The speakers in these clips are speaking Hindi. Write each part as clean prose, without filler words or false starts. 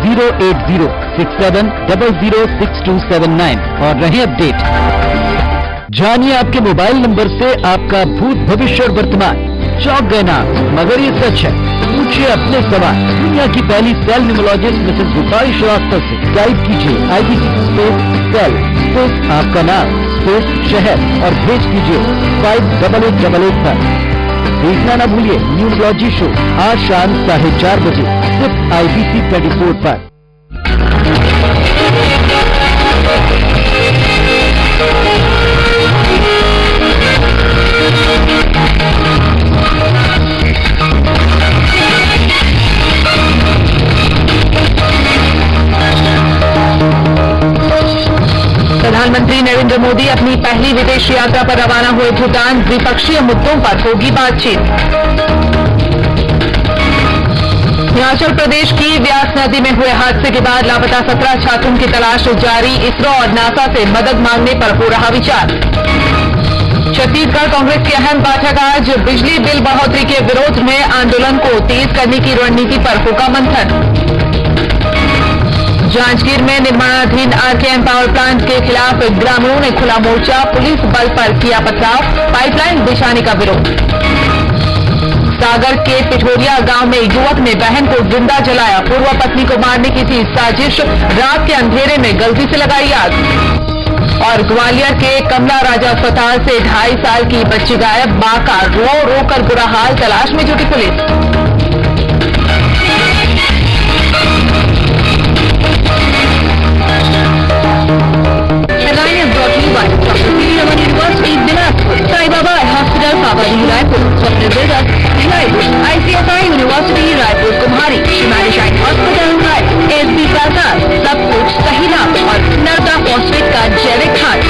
08067006279 और रहे अपडेट। जानिए आपके मोबाइल नंबर से आपका भूत भविष्य और वर्तमान। चौंक गए ना, मगर ये सच है। पूछिए अपने सवाल दुनिया की पहली cell numerologist Mrs Rupali Shrivastava से। टाइप कीजिए IBC स्पेस सेल स्पेस आपका नाम स्पेस शहर और भेज कीजिए 5888 पर। देखना ना भूलिए न्यूमोलॉजी शो आज शाम 4:30 बजे सिर्फ IBC 24 पर। प्रधानमंत्री नरेंद्र मोदी अपनी पहली विदेश यात्रा पर रवाना हुए भूटान। द्विपक्षीय मुद्दों पर होगी बातचीत। हिमाचल प्रदेश की व्यास नदी में हुए हादसे के बाद लापता 17 छात्रों की तलाश जारी। इसरो और नासा से मदद मांगने पर हो रहा विचार। छत्तीसगढ़ कांग्रेस की अहम बैठक आज। बिजली बिल बढ़ोतरी के विरोध में आंदोलन को तेज करने की रणनीति पर होगा मंथन। जांजगीर में निर्माणाधीन RKM पावर प्लांट के खिलाफ ग्रामीणों ने खुला मोर्चा। पुलिस बल पर किया पथराव। पाइपलाइन बिछाने का विरोध। सागर के पिठोरिया गांव में युवक ने बहन को जिंदा जलाया। पूर्व पत्नी को मारने की थी साजिश। रात के अंधेरे में गलती से लगाई आग। और ग्वालियर के कमला राजा अस्पताल से 2.5 साल की बच्ची गायब। मां का रो रो कर बुरा हाल, तलाश में जुटी पुलिस। Sai Baba hospital Pawadi Raipur, Swapna builders Raipur, ICSI university Raipur Kumhari, Shimali shine hospital Raipur, SB बाजार, सब कुछ सही नाम और नर्मदा फॉस्फेट का जैविक खाद।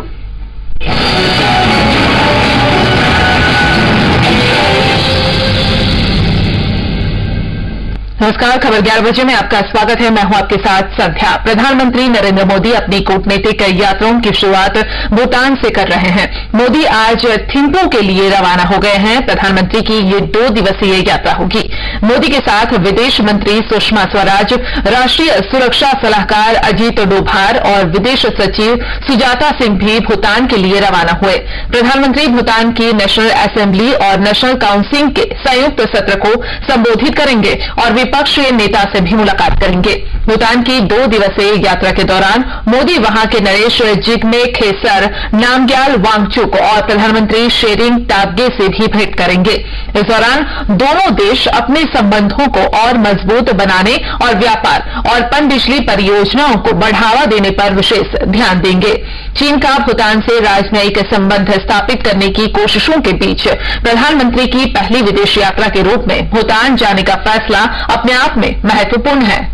नमस्कार, खबर 11 बजे में आपका स्वागत है। मैं हूं आपके साथ संध्या। प्रधानमंत्री नरेंद्र मोदी अपनी कूटनीतिक यात्राओं की शुरुआत भूटान से कर रहे हैं। मोदी आज थिम्पू के लिए रवाना हो गए हैं। प्रधानमंत्री की ये 2 दिवसीय यात्रा होगी। मोदी के साथ विदेश मंत्री सुषमा स्वराज, राष्ट्रीय सुरक्षा सलाहकार अजीत डोभाल और विदेश सचिव सुजाता सिंह भी भूटान के लिए रवाना हुए। प्रधानमंत्री भूटान की नेशनल असेंबली और नेशनल काउंसिल के संयुक्त सत्र को संबोधित करेंगे और विपक्षी नेता से भी मुलाकात करेंगे। भूटान की 2 दिवसीय यात्रा के दौरान मोदी वहां के नरेश जिग्मे खेसर, नामग्याल वांगचुक और प्रधानमंत्री शेरिंग टाबगे से भी भेंट करेंगे। इस दौरान दोनों देश अपने संबंधों को और मजबूत बनाने और व्यापार और पनबिजली परियोजनाओं को बढ़ावा देने पर विशेष ध्यान देंगे। चीन का भूटान से राजनयिक संबंध स्थापित करने की कोशिशों के बीच प्रधानमंत्री की पहली विदेश यात्रा के रूप में भूटान जाने का फैसला अपने आप में महत्वपूर्ण है।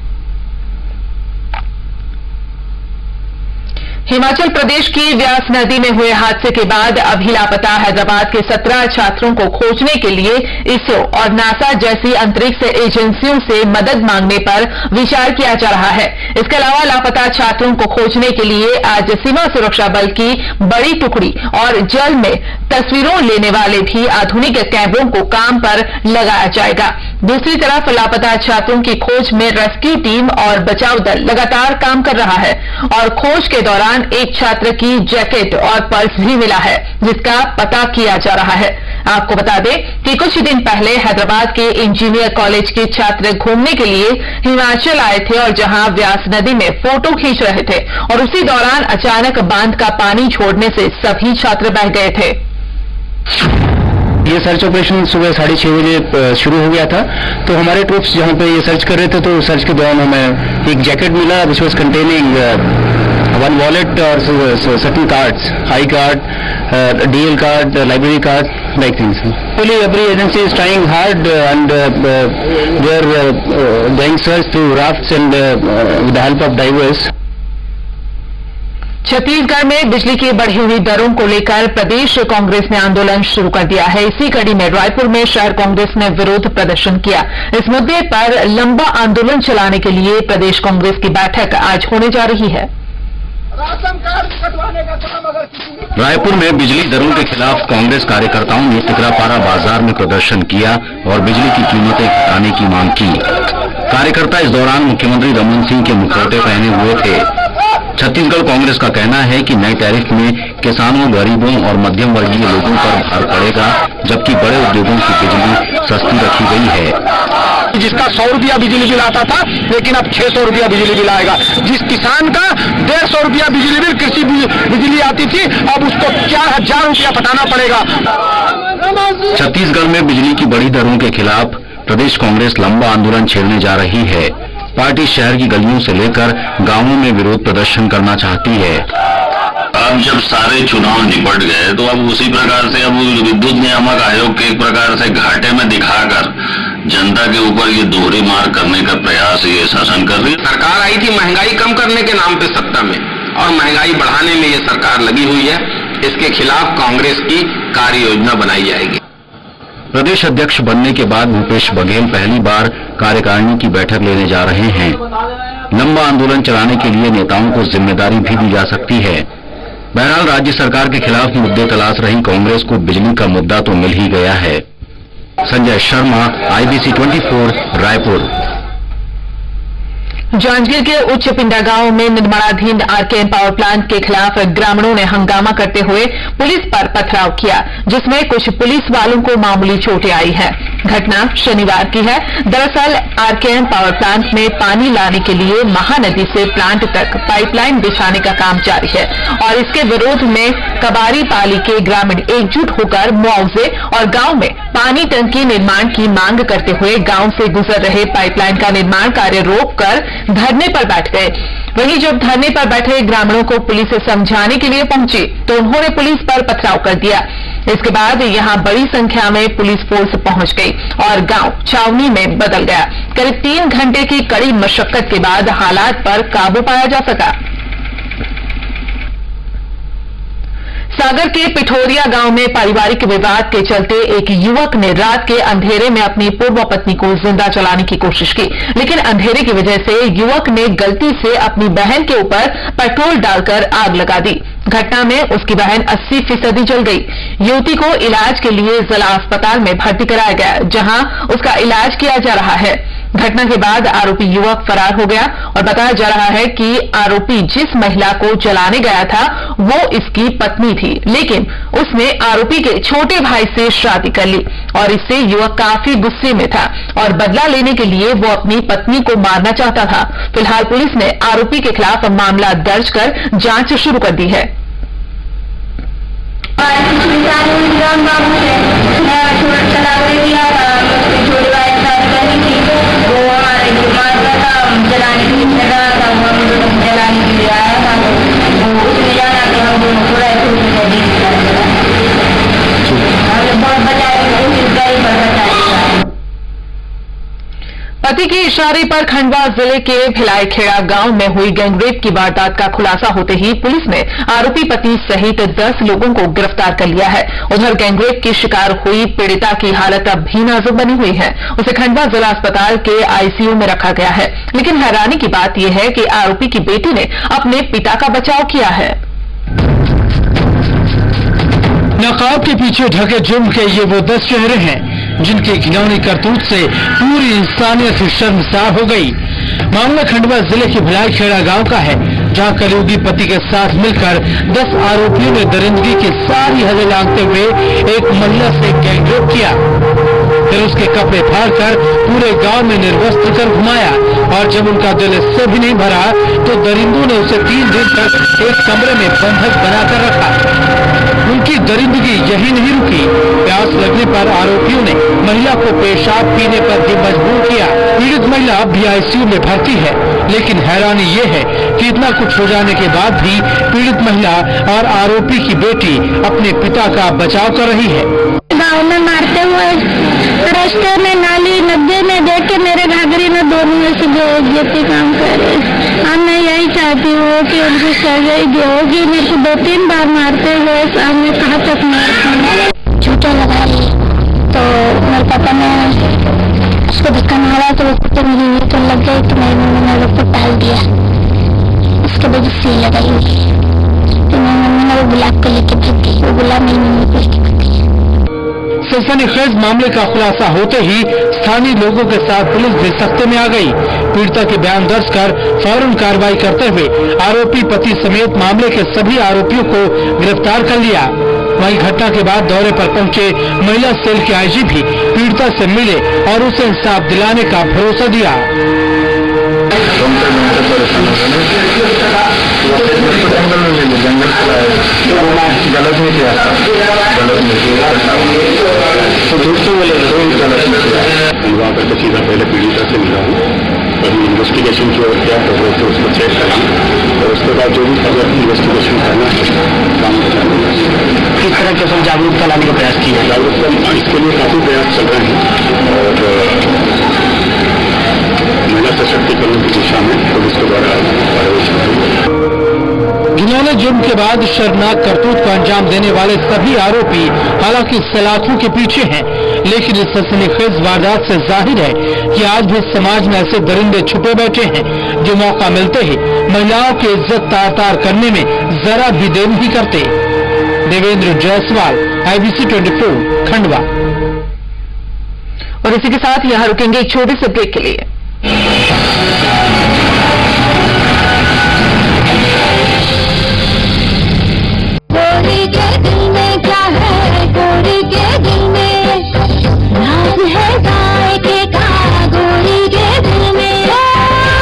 हिमाचल प्रदेश की व्यास नदी में हुए हादसे के बाद अभी लापता हैदराबाद के 17 छात्रों को खोजने के लिए इसरो और नासा जैसी अंतरिक्ष एजेंसियों से मदद मांगने पर विचार किया जा रहा है। इसके अलावा लापता छात्रों को खोजने के लिए आज सीमा सुरक्षा बल की बड़ी टुकड़ी और जल में तस्वीरों लेने वाले भी आधुनिक कैमरों को काम पर लगाया जाएगा। दूसरी तरफ लापता छात्रों की खोज में रेस्क्यू टीम और बचाव दल लगातार काम कर रहा है और खोज के दौरान एक छात्र की जैकेट और पर्स भी मिला है, जिसका पता किया जा रहा है। आपको बता दें कि कुछ दिन पहले हैदराबाद के इंजीनियर कॉलेज के छात्र घूमने के लिए हिमाचल आए थे और जहां व्यास नदी में फोटो खींच रहे थे और उसी दौरान अचानक बांध का पानी छोड़ने से सभी छात्र बह गए थे। ये सर्च ऑपरेशन सुबह 6:30 बजे शुरू हो गया था। तो हमारे ट्रूप्स जहाँ पे ये सर्च कर रहे थे, तो सर्च के दौरान हमें एक जैकेट मिला विच वाज कंटेनिंग 1 वॉलेट और certain cards, I card, DL card, library card, like things. Every agency is trying hard and they are doing search through rafts and with the help of divers. Chhattisgarh में बिजली की बढ़ी हुई दरों को लेकर प्रदेश कांग्रेस ने आंदोलन शुरू कर दिया है। इसी कड़ी में रायपुर में शहर कांग्रेस ने विरोध प्रदर्शन किया। इस मुद्दे पर लंबा आंदोलन चलाने के लिए प्रदेश कांग्रेस की बैठक आज होने जा रही है। रायपुर में बिजली दरों के खिलाफ कांग्रेस कार्यकर्ताओं ने टिकरापारा बाजार में प्रदर्शन किया और बिजली की कीमतें घटाने की मांग की। कार्यकर्ता इस दौरान मुख्यमंत्री रमन सिंह के मुखौटे पहने हुए थे। छत्तीसगढ़ कांग्रेस का कहना है कि नए टैरिफ में किसानों, गरीबों और मध्यम वर्गीय लोगों पर भार पड़ेगा, जबकि बड़े उद्योगों की बिजली सस्ती रखी गई है। जिसका 100 रुपया बिजली बिल आता था, लेकिन अब 600 रुपया बिजली बिल आएगा। जिस किसान का 150 रुपया बिजली बिल, कृषि बिजली आती थी, अब उसको 4000 रुपया पटाना पड़ेगा। छत्तीसगढ़ में बिजली की बढ़ी दरों के खिलाफ प्रदेश कांग्रेस लंबा आंदोलन छेड़ने जा रही है। पार्टी शहर की गलियों से लेकर गांवों में विरोध प्रदर्शन करना चाहती है। अब जब सारे चुनाव निपट गए तो अब उसी प्रकार से अब विद्युत नियामक आयोग के एक प्रकार से घाटे में दिखाकर जनता के ऊपर ये दोहरी मार करने का प्रयास ये शासन कर रही है। सरकार आई थी महंगाई कम करने के नाम पे सत्ता में, और महंगाई बढ़ाने में ये सरकार लगी हुई है। इसके खिलाफ कांग्रेस की कार्य योजना बनाई जाएगी। प्रदेश अध्यक्ष बनने के बाद भूपेश बघेल पहली बार कार्यकारिणी की बैठक लेने जा रहे हैं। लंबा आंदोलन चलाने के लिए नेताओं को जिम्मेदारी भी दी जा सकती है। बहरहाल राज्य सरकार के खिलाफ मुद्दे तलाश रही कांग्रेस को बिजली का मुद्दा तो मिल ही गया है। संजय शर्मा, IBC 24, रायपुर। जांजगीर के उच्च पिंडा गांव में निर्माणाधीन आरकेएन पावर प्लांट के खिलाफ ग्रामीणों ने हंगामा करते हुए पुलिस पर पथराव किया, जिसमें कुछ पुलिस वालों को मामूली चोटें आई है। घटना शनिवार की है। दरअसल आरकेएन पावर प्लांट में पानी लाने के लिए महानदी से प्लांट तक पाइपलाइन बिछाने का काम जारी है, और इसके विरोध में कबारी पाली के ग्रामीण एकजुट होकर मुआवजे और गांव में पानी टंकी निर्माण की मांग करते हुए गांव से गुजर रहे पाइपलाइन का निर्माण कार्य रोककर धरने पर बैठ गए। वहीं जब धरने पर बैठे ग्रामीणों को पुलिस समझाने के लिए पहुंची तो उन्होंने पुलिस पर पथराव कर दिया। इसके बाद यहां बड़ी संख्या में पुलिस फोर्स पहुंच गई और गांव छावनी में बदल गया। करीब 3 घंटे की कड़ी मशक्कत के बाद हालात पर काबू पाया जा सका। सागर के पिठोरिया गांव में पारिवारिक विवाद के चलते एक युवक ने रात के अंधेरे में अपनी पूर्व पत्नी को जिंदा जलाने की कोशिश की, लेकिन अंधेरे की वजह से युवक ने गलती से अपनी बहन के ऊपर पेट्रोल डालकर आग लगा दी। घटना में उसकी बहन 80% जल गई। युवती को इलाज के लिए जिला अस्पताल में भर्ती कराया गया, जहां उसका इलाज किया जा रहा है। घटना के बाद आरोपी युवक फरार हो गया और बताया जा रहा है कि आरोपी जिस महिला को जलाने गया था वो इसकी पत्नी थी, लेकिन उसने आरोपी के छोटे भाई से शादी कर ली और इससे युवक काफी गुस्से में था और बदला लेने के लिए वो अपनी पत्नी को मारना चाहता था। फिलहाल पुलिस ने आरोपी के खिलाफ मामला दर्ज कर जांच शुरू कर दी है। पति के इशारे पर खंडवा जिले के भिलाईखेड़ा गांव में हुई गैंगरेप की वारदात का खुलासा होते ही पुलिस ने आरोपी पति सहित 10 लोगों को गिरफ्तार कर लिया है। उधर गैंगरेप की शिकार हुई पीड़िता की हालत अब भी नाजुक बनी हुई है। उसे खंडवा जिला अस्पताल के ICU में रखा गया है, लेकिन हैरानी की बात यह है कि आरोपी की बेटी ने अपने पिता का बचाव किया है। नकाब के पीछे ढके जुर्म के ये वो 10 चेहरे हैं जिनके घिनौनी करतूत से पूरी इंसानियत शर्मसार हो गई। मामला खंडवा जिले के भिलाईखेड़ा गांव का है, जहां कलयुगी पति के साथ मिलकर 10 आरोपियों ने दरिंदगी की सारी हदें लांघते हुए एक महिला से गैंगरेप किया, फिर उसके कपड़े फाड़कर पूरे गांव में निर्वस्त्र कर घुमाया और जब उनका दिल इससे भी नहीं भरा तो दरिंदों ने उसे 3 दिन तक एक कमरे में बंधक बनाकर रखा। उनकी दरिंदगी यही नहीं रुकी, प्यास लगने पर आरोपियों ने महिला को पेशाब पीने पर भी मजबूर किया। पीड़ित महिला अब भी ICU में भर्ती है, लेकिन हैरानी ये है कि इतना कुछ हो जाने के बाद भी पीड़ित महिला और आरोपी की बेटी अपने पिता का बचाव कर रही है। गाँव में मारते हुए रास्ते में नाली नदी में देख के मेरे घाघरी में दोनों में से जो काम करे। मैं यही चाहती हूँ कि उनकी सजा दी होगी। मेरे को 2-3 बार मारते हुए सामने कहाँ तक मारते झूठा लगा ली तो मेरे पापा ने उसको धक्का मारा तो वो कुत्ते मेरी हुई तो लग गई तो मेरी मम्मी ने लोग को टाल दिया। उसके बाद सी लगाई हुई तो मेरी मम्मी ने वो गुलाब को लेके भाग गई। वो गुलाब मेरी मम्मी को सनसनीखेज मामले का खुलासा होते ही स्थानीय लोगों के साथ पुलिस भी सख्ते में आ गई। पीड़िता के बयान दर्ज कर फौरन कार्रवाई करते हुए आरोपी पति समेत मामले के सभी आरोपियों को गिरफ्तार कर लिया। वहीं घटना के बाद दौरे पर पहुंचे महिला सेल के आईजी भी पीड़िता से मिले और उसे इंसाफ दिलाने का भरोसा दिया। गलत नहीं किया, गलत नहीं किया, तो दोस्तों वहाँ पर सीधा पहले पीड़िता से मिला हूँ, अभी इन्वेस्टिगेशन की और क्या प्रोग्रेस है उसको चेक करेंगे और उसके बाद जो भी अगर इन्वेस्टिगेशन करना है काम करना। किस तरह के सब जागरूकता लाने का प्रयास किया? जागरूकता इसके लिए काफी प्रयास चल रहे हैं और महिला सशक्तिकरण की दिशा में पुलिस के द्वारा कार्रवाई चल रही है। जिन्होंने जुर्म के बाद शर्मनाक करतूत को अंजाम देने वाले सभी आरोपी हालांकि सलाखों के पीछे हैं, लेकिन इस सनसनीखेज वारदात से जाहिर है कि आज भी समाज में ऐसे दरिंदे छुपे बैठे हैं जो मौका मिलते ही महिलाओं की इज्जत तार तार करने में जरा भी देर नहीं करते। देवेंद्र जायसवाल, IBC 24, खंडवा। और इसी के साथ यहाँ रुकेंगे एक छोटे से ब्रेक के लिए। गोरी के दिल में क्या है, गोरी के दिल में राज है गायके का, गोरी के दिल में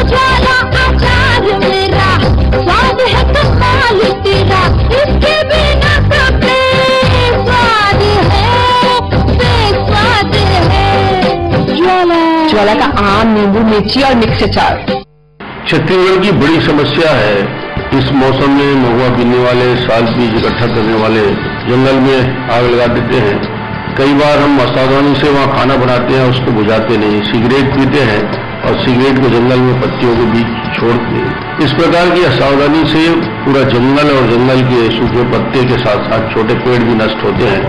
ज्वाला आचार मेरा, स्वाद है कमाल तेरा, इसके बिना सब बेस्वाद है, बेस्वाद है। ज्वाला का आम, नींबू, मिर्ची और मिक्स अचार छत्तीसगढ़ की बड़ी समस्या है। इस मौसम में महुआ पीने वाले, साल बीज इकट्ठा करने वाले जंगल में आग लगा देते हैं। कई बार हम असावधानी से वहाँ खाना बनाते हैं, उसको बुझाते नहीं, सिगरेट पीते हैं और सिगरेट को जंगल में पत्तियों के बीच छोड़ते हैं। इस प्रकार की असावधानी से पूरा जंगल और जंगल के सूखे पत्ते के साथ साथ छोटे पेड़ भी नष्ट होते हैं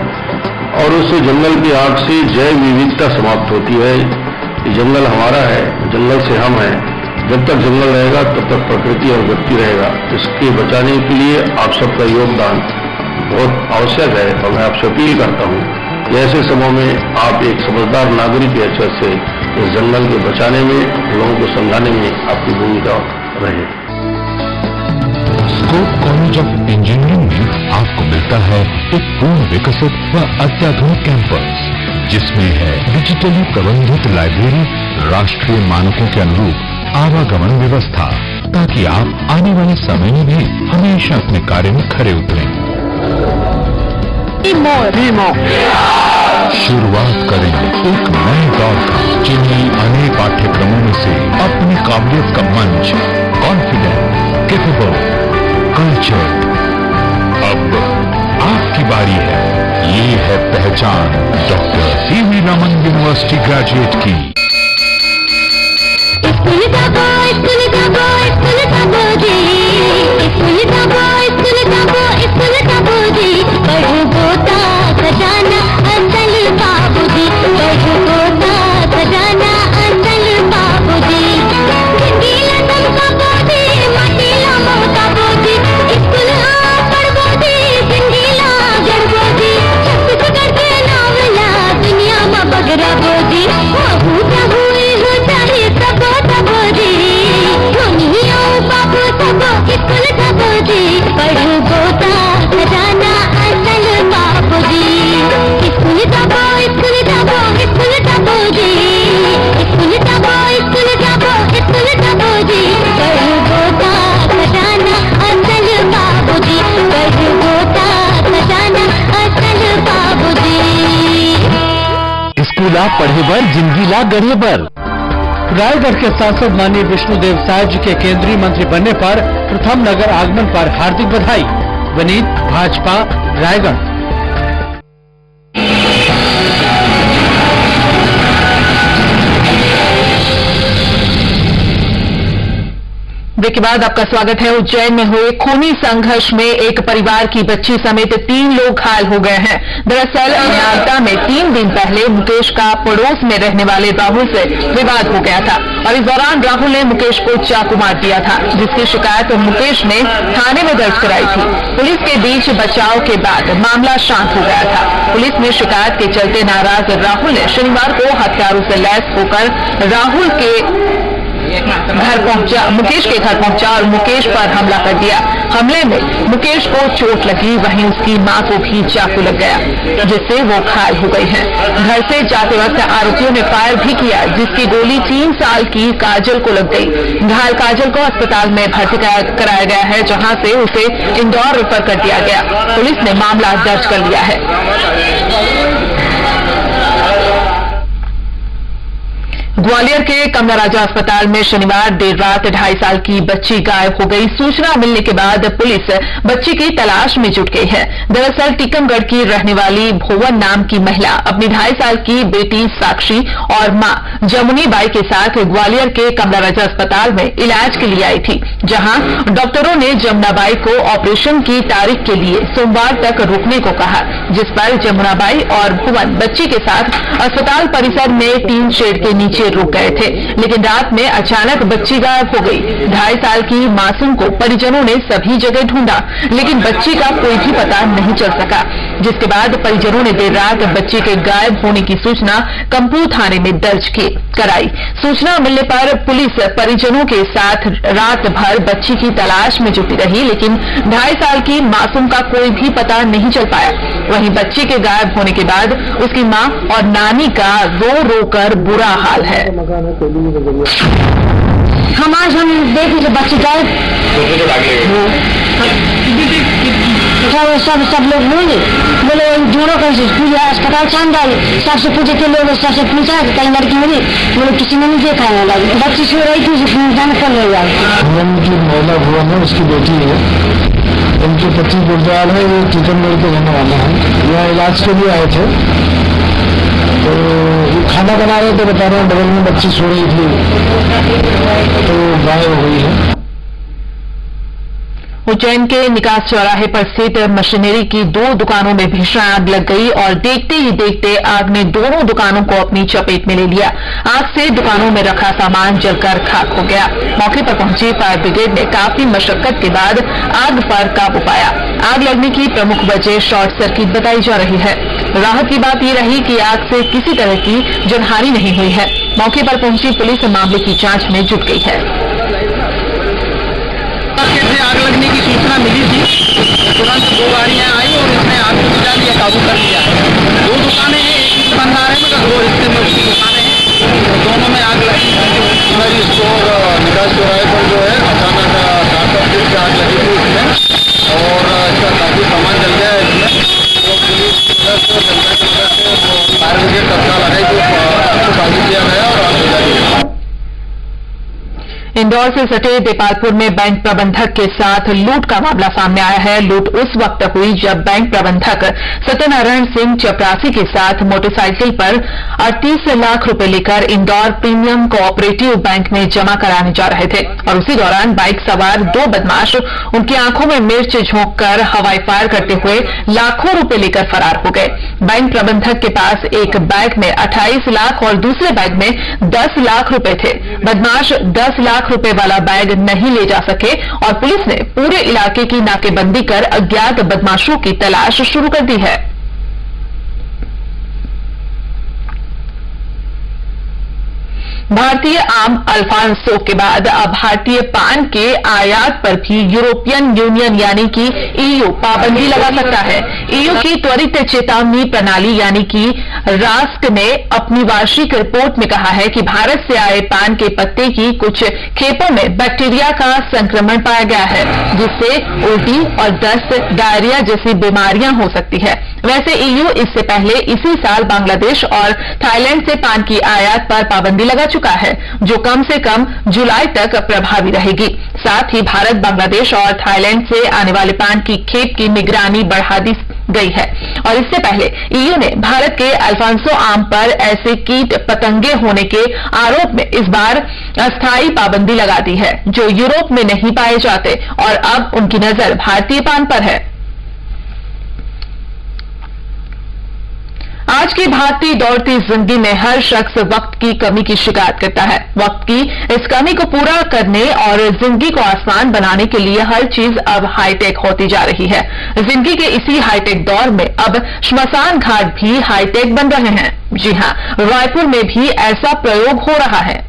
और उससे जंगल की आग से जैव विविधता समाप्त होती है। जंगल हमारा है, जंगल से हम हैं। जब तक जंगल रहेगा तब तक प्रकृति और व्यक्ति रहेगा। इसके बचाने के लिए आप सबका योगदान बहुत आवश्यक है और मैं आपसे अपील करता हूँ कि ऐसे समय में आप एक समझदार नागरिक के हैसियत से इस जंगल के बचाने में, लोगों को समझाने में आपकी भूमिका रहे। स्कोप कॉलेज ऑफ इंजीनियरिंग में आपको मिलता है एक पूर्ण विकसित व अत्याधुनिक कैंपस, जिसमें है डिजिटली प्रबंधित लाइब्रेरी, राष्ट्रीय मानकों के अनुरूप आवागमन व्यवस्था, ताकि आप आने वाले समय में भी हमेशा अपने कार्य में खरे उतरें। शुरुआत करें एक नए दौर का, जिन्हें अनेक पाठ्यक्रमों में से अपनी काबिलियत का मंच, कॉन्फिडेंट, कैपेबल, कल्चर। अब आपकी बारी है। ये है पहचान doctor CV Raman university graduate की। स्कूल जाबो, स्कूल जाबो, स्कूल जाबो जी, स्कूल जाबो, स्कूल जाबो, स्कूल जाबो जी, पढ़ो गोता खजाना असल बाबूजी, पढ़ो गोता खजाना असल बाबूजी, गीला दमका बोजी, माटीला मोता बोजी, स्कूल आ पढ़बो जी, गीला गढ़बो जी, छत्तीसगढ़ के नावला दुनिया में बगरा बोजी, भूता हुई हो चाहे सब तबोजी, दुनिया बाबू सब स्कूल तबोजी, पढ़ो गोता खजाना असल बाबूजी, स्कूल जाबो, स्कूल जाबो, स्कूल जाबो जी, स्कूल जाबो, स्कूल जाबो, स्कूल जाबो जी, पढ़ो गोता खजाना असल बाबूजी, पढ़ो गोता खजाना असल बाबूजी। स्कूल आप पढ़े बर, जिंदगी ला गढ़े बर। रायगढ़ के सांसद माननीय विष्णुदेव साय जी के केंद्रीय मंत्री बनने पर प्रथम नगर आगमन पर हार्दिक बधाई। वनीत, भाजपा, रायगढ़। ब्रेक के बाद आपका स्वागत है। उज्जैन में हुए खूनी संघर्ष में एक परिवार की बच्ची समेत 3 लोग घायल हो गए हैं। दरअसल नागदा में 3 दिन पहले मुकेश का पड़ोस में रहने वाले राहुल से विवाद हो गया था और इस दौरान राहुल ने मुकेश को चाकू मार दिया था, जिसकी शिकायत मुकेश ने थाने में दर्ज कराई थी। पुलिस के बीच बचाव के बाद मामला शांत हो गया था। पुलिस में शिकायत के चलते नाराज राहुल ने शनिवार को हथियारों से लैस होकर राहुल के मुकेश के घर पहुंचा और मुकेश पर हमला कर दिया। हमले में मुकेश को चोट लगी, वहीं उसकी मां को भी चाकू लग गया, जिससे वो घायल हो गई हैं। घर से जाते वक्त आरोपियों ने फायर भी किया, जिसकी गोली 3 साल की काजल को लग गई। घायल काजल को अस्पताल में भर्ती कराया गया है, जहां से उसे इंदौर रेफर कर दिया गया। पुलिस ने मामला दर्ज कर लिया है। ग्वालियर के कमला राजा अस्पताल में शनिवार देर रात 2.5 साल की बच्ची गायब हो गई। सूचना मिलने के बाद पुलिस बच्ची की तलाश में जुट गई है। दरअसल टीकमगढ़ की रहने वाली भुवन नाम की महिला अपनी 2.5 साल की बेटी साक्षी और मां जमुनी बाई के साथ ग्वालियर के कमला राजा अस्पताल में इलाज के लिए आई थी, जहां डॉक्टरों ने जमुना बाई को ऑपरेशन की तारीख के लिए सोमवार तक रुकने को कहा, जिस पर जमुना बाई और भुवन बच्ची के साथ अस्पताल परिसर में टीन शेड के नीचे रुक गए थे। लेकिन रात में अचानक बच्ची गायब हो गई। 2.5 साल की मासूम को परिजनों ने सभी जगह ढूंढा, लेकिन बच्ची का कोई भी पता नहीं चल सका, जिसके बाद परिजनों ने देर रात बच्ची के गायब होने की सूचना कंपू थाने में दर्ज कराई। सूचना मिलने पर पुलिस परिजनों के साथ रात भर बच्ची की तलाश में जुटी रही, लेकिन 2.5 साल की मासूम का कोई भी पता नहीं चल पाया। वहीं बच्ची के गायब होने के बाद उसकी मां और नानी का रो रो कर बुरा हाल है। हम देखे बच्ची गायब सब लोग बोले जोड़ो कैसे पूरे अस्पताल चांद आई, सबसे पूछे थे लोग, सबसे पूछा कि कहीं लड़की मिली, बोले किसी ने नहीं देखा है। बच्ची सो रही थी, जान कर ले भुवन की महिला भुवन है, उसकी बेटी है। उनके पति गुरजाल है, वो टीकमगढ़ के रहने वाले हैं। यहाँ इलाज के लिए आए थे, तो खाना बना रहे थे, बता रहे हैं बगल में बच्ची सो रही थी, तो गायब हुई है। उज्जैन के निकास चौराहे पर स्थित मशीनरी की 2 दुकानों में भीषण आग लग गई और देखते ही देखते आग ने दोनों दुकानों को अपनी चपेट में ले लिया। आग से दुकानों में रखा सामान जलकर खाक हो गया। मौके पर पहुंची फायर ब्रिगेड ने काफी मशक्कत के बाद आग पर काबू पाया। आग लगने की प्रमुख वजह शॉर्ट सर्किट बताई जा रही है। राहत की बात यह रही कि आग से किसी तरह की जनहानि नहीं हुई है। मौके पर पहुंची पुलिस मामले की जांच में जुट गई है। आग लगने की सूचना मिली थी, तुरंत 2 गाड़ियां आई और उसने आग को बुझा लिया, काबू कर लिया। 2 दुकानें हैं, एक ही दुकानदार है, मगर 2 हिस्से में उसकी दुकानें हैं, दोनों में आग लगी। हमारी स्टोर निकास चौराहे पर जो है अचानक आग लगी थी इसमें और इसका काफी सामान जल गया है इसमें। तो पुलिस जनता की तरफ से फायर ब्रिगेड तत्काल आ गई, तो काबू किया गया और आग बुझा दी। इंदौर से सटे देपालपुर में बैंक प्रबंधक के साथ लूट का मामला सामने आया है। लूट उस वक्त हुई जब बैंक प्रबंधक सत्यनारायण सिंह चपरासी के साथ मोटरसाइकिल पर 38 लाख रुपए लेकर इंदौर प्रीमियम कोऑपरेटिव बैंक में जमा कराने जा रहे थे और उसी दौरान बाइक सवार 2 बदमाश उनकी आंखों में मिर्च झोंककर हवाई फायर करते हुए लाखों रुपए लेकर फरार हो गए। बैंक प्रबंधक के पास एक बैग में 28 लाख और दूसरे बैग में 10 लाख रुपए थे। बदमाश 10 लाख रुपए वाला बैग नहीं ले जा सके और पुलिस ने पूरे इलाके की नाकेबंदी कर अज्ञात बदमाशों की तलाश शुरू कर दी है। भारतीय आम अल्फांसो के बाद अब भारतीय पान के आयात पर भी यूरोपियन यूनियन यानी कि ईयू पाबंदी लगा सकता है। ईयू की त्वरित चेतावनी प्रणाली यानी कि रास्क ने अपनी वार्षिक रिपोर्ट में कहा है कि भारत से आए पान के पत्ते की कुछ खेपों में बैक्टीरिया का संक्रमण पाया गया है, जिससे उल्टी और दस्त, डायरिया जैसी बीमारियां हो सकती है। वैसे ईयू इससे पहले इसी साल बांग्लादेश और थाईलैंड से पान की आयात पर पाबंदी लगा चुका है, जो कम से कम जुलाई तक प्रभावी रहेगी। साथ ही भारत बांग्लादेश और थाईलैंड से आने वाले पान की खेप की निगरानी गई है। और इससे पहले ईयू ने भारत के अल्फांसो आम पर ऐसे कीट पतंगे होने के आरोप में इस बार अस्थायी पाबंदी लगा दी है, जो यूरोप में नहीं पाए जाते, और अब उनकी नजर भारतीय पान पर है। आज की भागती दौड़ती जिंदगी में हर शख्स वक्त की कमी की शिकायत करता है। वक्त की इस कमी को पूरा करने और जिंदगी को आसान बनाने के लिए हर चीज अब हाईटेक होती जा रही है। जिंदगी के इसी हाईटेक दौर में अब श्मशान घाट भी हाईटेक बन रहे हैं। जी हां, रायपुर में भी ऐसा प्रयोग हो रहा है।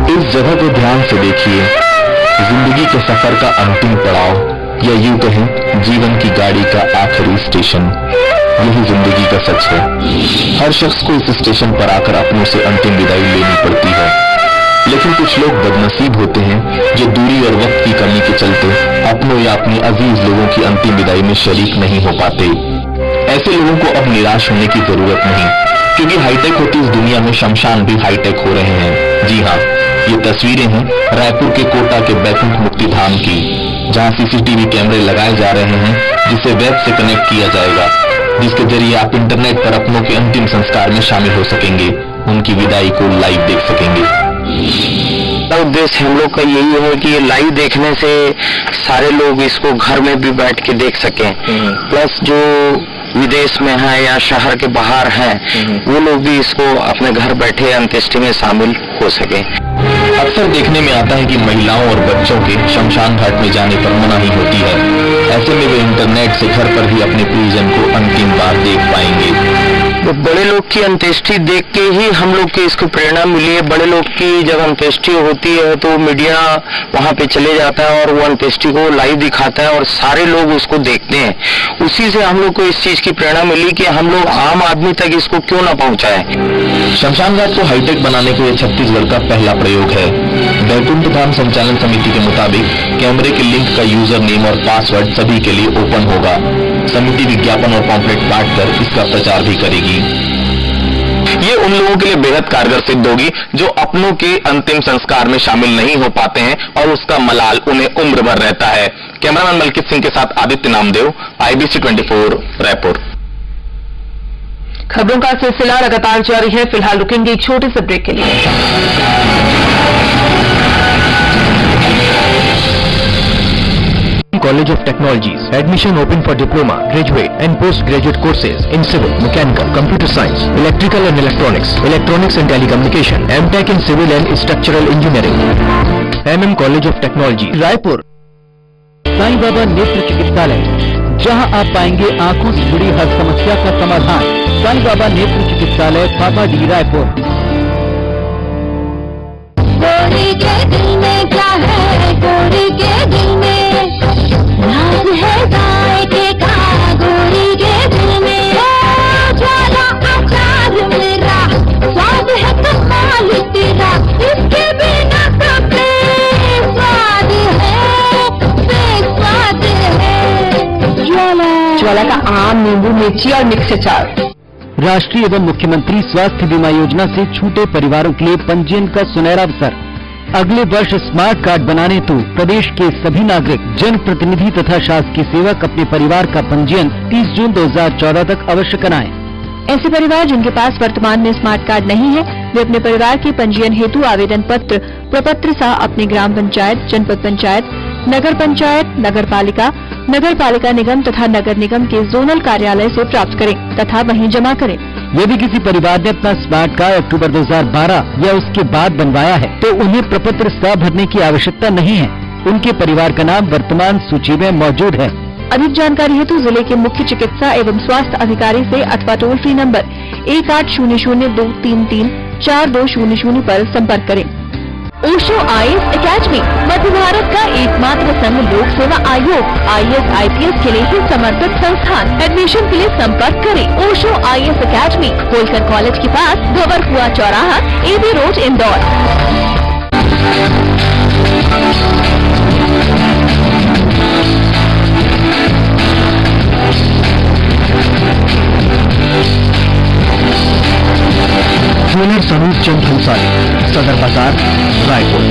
इस जगह को ध्यान से देखिए। जिंदगी के सफर का अंतिम पड़ाव, या यूं कहें जीवन की गाड़ी का आखिरी स्टेशन, यही जिंदगी का सच है। हर शख्स को इस स्टेशन पर आकर अपनों से अंतिम विदाई लेनी पड़ती है, लेकिन कुछ लोग बदनसीब होते हैं जो दूरी और वक्त की कमी के चलते अपनों या अपने अजीज लोगों की अंतिम विदाई में शरीक नहीं हो पाते। ऐसे लोगों को अब निराश होने की जरूरत नहीं, क्योंकि हाईटेक होती इस दुनिया में शमशान भी हाईटेक हो रहे हैं। जी हाँ, ये तस्वीरें हैं रायपुर के कोटा के बैकुंठ मुक्ति धाम की, जहां सीसीटीवी कैमरे लगाए जा रहे हैं, जिसे वेब से कनेक्ट किया जाएगा, जिसके जरिए आप इंटरनेट पर अपनों के अंतिम संस्कार में शामिल हो सकेंगे, उनकी विदाई को लाइव देख सकेंगे। उद्देश्य हम लोग का यही है कि ये लाइव देखने से सारे लोग इसको घर में भी बैठ के देख सकें, प्लस जो विदेश में है या शहर के बाहर हैं, वो लोग भी इसको अपने घर बैठे अंत्येष्टि में शामिल हो सके। अक्सर देखने में आता है कि महिलाओं और बच्चों के शमशान घाट में जाने पर मनाही होती है। ऐसे में वे इंटरनेट से घर पर ही अपने प्रियजन को अंतिम बार देख पाएंगे। तो बड़े लोग की अंत्येष्टि देख के ही हम लोग के इसको प्रेरणा मिली है। बड़े लोग की जब अंत्येष्टि होती है तो मीडिया वहां पे चले जाता है और वो अंत्येष्टि को लाइव दिखाता है और सारे लोग उसको देखते हैं। उसी से हम लोग को इस चीज की प्रेरणा मिली कि हम लोग आम आदमी तक इसको क्यों ना पहुंचाएं। शमशान घाट को हाईटेक बनाने के लिए छत्तीसगढ़ का पहला प्रयोग है। बैकुंठ धाम संचालन समिति के मुताबिक कैमरे के लिंक का यूजर नेम और पासवर्ड सभी के लिए ओपन होगा। समिति विज्ञापन और पॉम्पलेट बांटकर इसका प्रचार भी करेगी। ये उन लोगों के लिए बेहद कारगर सिद्ध होगी जो अपनों के अंतिम संस्कार में शामिल नहीं हो पाते हैं और उसका मलाल उन्हें उम्र भर रहता है। कैमरामैन मलकित सिंह के साथ आदित्य नामदेव, IBC 24 रायपुर। खबरों का सिलसिला लगातार जारी है। फिलहाल रुकेंगे एक छोटे से ब्रेक के लिए। College of Technologies. Admission open for diploma, graduate and postgraduate courses in civil, mechanical, computer science, electrical and electronics, electronics and telecommunication, M.Tech in civil and structural engineering. MM College of Technology, Raipur. Sai Baba नेत्र चिकित्सालय, जहां आप पाएंगे आंखों से जुड़ी हर समस्या का समाधान। साईं बाबा नेत्र चिकित्सालय, पापा डी, रायपुर। गोरी के दिल में क्या है, गोरी के दिल में नाज है गायके का, गोरी के दिल में ज्वाला आचार मेरा, स्वाद है कमाल तेरा, इसके बिना तो बेस्वाद है, बेस्वाद है। ज्वाला का आम, नींबू, मिर्ची और मिक्स अचार। राष्ट्रीय एवं मुख्यमंत्री स्वास्थ्य बीमा योजना से छूटे परिवारों के लिए पंजीयन का सुनहरा अवसर। अगले वर्ष स्मार्ट कार्ड बनाने तो प्रदेश के सभी नागरिक, जनप्रतिनिधि तथा शासकीय सेवक अपने परिवार का पंजीयन 30 जून 2014 तक अवश्य कराएं। ऐसे परिवार जिनके पास वर्तमान में स्मार्ट कार्ड नहीं है, वे अपने परिवार के पंजीयन हेतु आवेदन पत्र प्रपत्र सा अपने ग्राम पंचायत, जनपद पंचायत, नगर पंचायत, नगर पालिका निगम तथा नगर निगम के जोनल कार्यालय से प्राप्त करें तथा वहीं जमा करें। यदि किसी परिवार ने अपना स्मार्ट कार्ड अक्टूबर 2012 या उसके बाद बनवाया है तो उन्हें प्रपत्र सा भरने की आवश्यकता नहीं है। उनके परिवार का नाम वर्तमान सूची में मौजूद है। अधिक जानकारी हेतु जिले के मुख्य चिकित्सा एवं स्वास्थ्य अधिकारी से अथवा टोल फ्री नंबर 1800-233-4200 पर संपर्क करें। ओशो IAS अकेडमी मध्य भारत का एकमात्र संघ लोक सेवा आयोग IAS IPS के लिए ही समर्पित संस्थान। एडमिशन के लिए संपर्क करें। Osho IAS academy, Holkar college के पास, गवरकुआ चौराहा, AB रोड, इंदौर। ज्वेलर स्वरूप चंद भंसाली, सदर बाजार, रायपुर।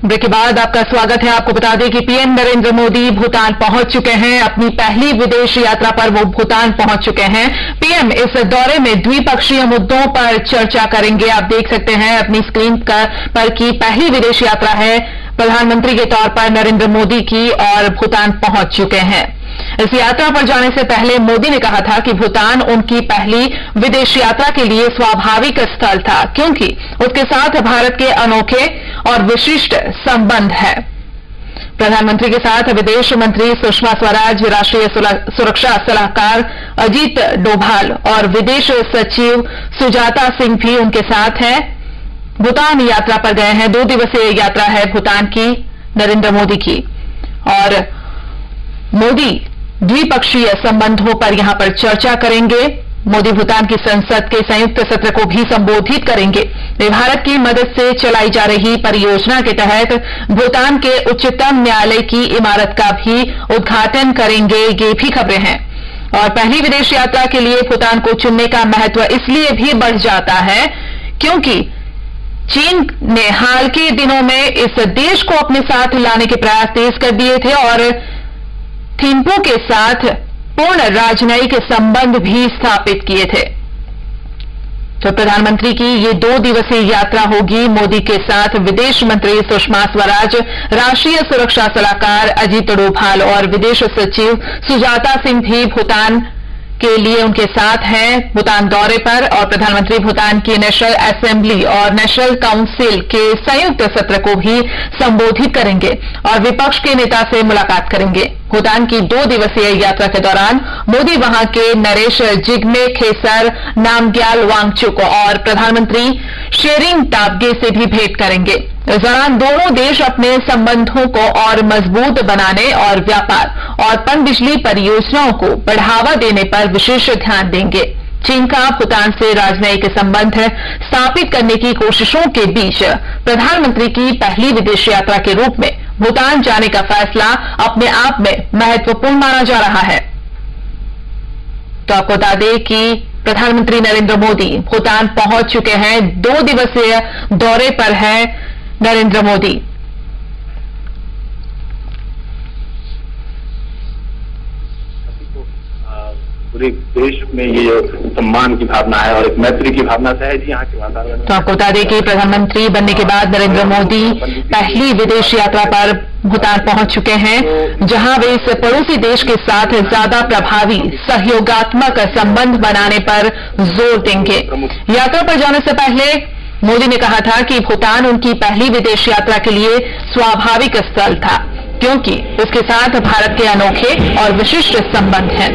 ब्रेक के बाद आपका स्वागत है। आपको बता दें कि पीएम नरेंद्र मोदी भूटान पहुंच चुके हैं। अपनी पहली विदेश यात्रा पर वो भूटान पहुंच चुके हैं। पीएम इस दौरे में द्विपक्षीय मुद्दों पर चर्चा करेंगे। आप देख सकते हैं अपनी स्क्रीन पर कि पहली विदेश यात्रा है प्रधानमंत्री के तौर पर नरेंद्र मोदी की और भूटान पहुंच चुके हैं। इस यात्रा पर जाने से पहले मोदी ने कहा था कि भूटान उनकी पहली विदेश यात्रा के लिए स्वाभाविक स्थल था, क्योंकि उसके साथ भारत के अनोखे और विशिष्ट संबंध है। प्रधानमंत्री के साथ विदेश मंत्री सुषमा स्वराज, राष्ट्रीय सुरक्षा सलाहकार अजीत डोभाल और विदेश सचिव सुजाता सिंह भी उनके साथ हैं। भूटान यात्रा पर गए हैं। 2 दिवसीय यात्रा है भूटान की नरेंद्र मोदी की, और मोदी द्विपक्षीय संबंधों पर यहां पर चर्चा करेंगे। मोदी भूटान की संसद के संयुक्त सत्र को भी संबोधित करेंगे। वे भारत की मदद से चलाई जा रही परियोजना के तहत भूटान के उच्चतम न्यायालय की इमारत का भी उद्घाटन करेंगे। ये भी खबरें हैं। और पहली विदेश यात्रा के लिए भूटान को चुनने का महत्व इसलिए भी बढ़ जाता है क्योंकि चीन ने हाल के दिनों में इस देश को अपने साथ लाने के प्रयास तेज कर दिए थे और थिम्पू के साथ पूर्ण राजनयिक संबंध भी स्थापित किए थे। तो प्रधानमंत्री की ये 2 दिवसीय यात्रा होगी। मोदी के साथ विदेश मंत्री सुषमा स्वराज, राष्ट्रीय सुरक्षा सलाहकार अजीत डोभाल और विदेश सचिव सुजाता सिंह भी भूटान के लिए उनके साथ हैं भूटान दौरे पर। और प्रधानमंत्री भूटान की नेशनल असेंबली और नेशनल काउंसिल के संयुक्त सत्र को भी संबोधित करेंगे और विपक्ष के नेता से मुलाकात करेंगे। भूटान की 2 दिवसीय यात्रा के दौरान मोदी वहां के नरेश जिग्मे खेसर नामग्याल वांगचुक और प्रधानमंत्री शेरिंग ताबगे से भी भेंट करेंगे। इस दौरान दोनों देश अपने संबंधों को और मजबूत बनाने और व्यापार और पनबिजली परियोजनाओं को बढ़ावा देने पर विशेष ध्यान देंगे। चीन का भूटान से राजनयिक संबंध स्थापित करने की कोशिशों के बीच प्रधानमंत्री की पहली विदेश यात्रा के रूप में भूटान जाने का फैसला अपने आप में महत्वपूर्ण माना जा रहा है। तो आपको बता दें कि प्रधानमंत्री नरेंद्र मोदी भूटान पहुंच चुके हैं। 2 दिवसीय दौरे पर है नरेंद्र मोदी। पूरे देश में ये सम्मान की भावना है और एक मैत्री की भावना से है जी यहाँ के वातावरण। तो आपको बता दें कि प्रधानमंत्री बनने के बाद नरेंद्र मोदी पहली विदेश यात्रा पर भूटान पहुंच चुके हैं, जहां वे इस पड़ोसी देश के साथ ज्यादा प्रभावी सहयोगात्मक संबंध बनाने पर जोर देंगे। यात्रा पर जाने से पहले मोदी ने कहा था कि भूटान उनकी पहली विदेश यात्रा के लिए स्वाभाविक स्थल था, क्योंकि उसके साथ भारत के अनोखे और विशिष्ट संबंध हैं।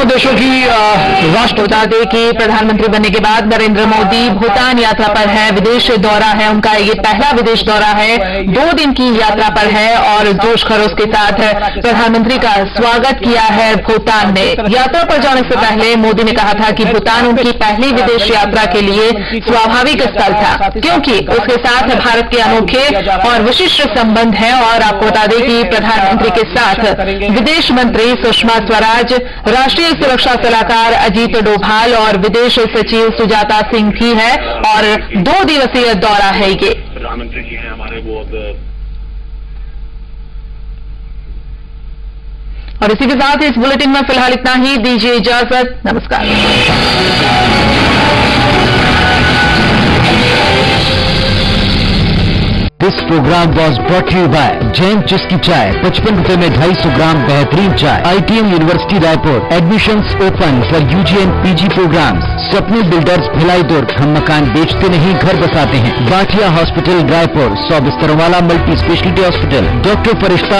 देशों की राष्ट्र बता दें कि प्रधानमंत्री बनने के बाद नरेंद्र मोदी भूटान यात्रा पर है, विदेश दौरा है उनका, ये पहला विदेश दौरा है, 2 दिन की यात्रा पर है और जोश खरोश के साथ प्रधानमंत्री का स्वागत किया है भूटान ने। यात्रा पर जाने से पहले मोदी ने कहा था कि भूटान उनकी पहली विदेश यात्रा के लिए स्वाभाविक स्थल था, क्योंकि उसके साथ भारत के अनोखे और विशिष्ट संबंध है। और आपको बता दें कि प्रधानमंत्री के साथ विदेश मंत्री सुषमा स्वराज, राष्ट्रीय सुरक्षा सलाहकार अजीत डोभाल और विदेश सचिव सुजाता सिंह की है और 2 दिवसीय दौरा है ये। प्रधानमंत्री जी हैं हमारे वो और इसी के साथ इस बुलेटिन में फिलहाल इतना ही। दीजिए इजाजत, नमस्कार। This programme was brought you by Jain Chuski Chai, 55 रुपए में 250 ग्राम बेहतरीन चाय। ITM university Raipur, admissions open for UG and PG programmes. Swapna builders Bhilai Durg, हम मकान बेचते नहीं घर बसाते हैं। बाठिया हॉस्पिटल रायपुर, 100 बिस्तरों वाला मल्टी स्पेशलिटी हॉस्पिटल। डॉक्टर फरिश्ता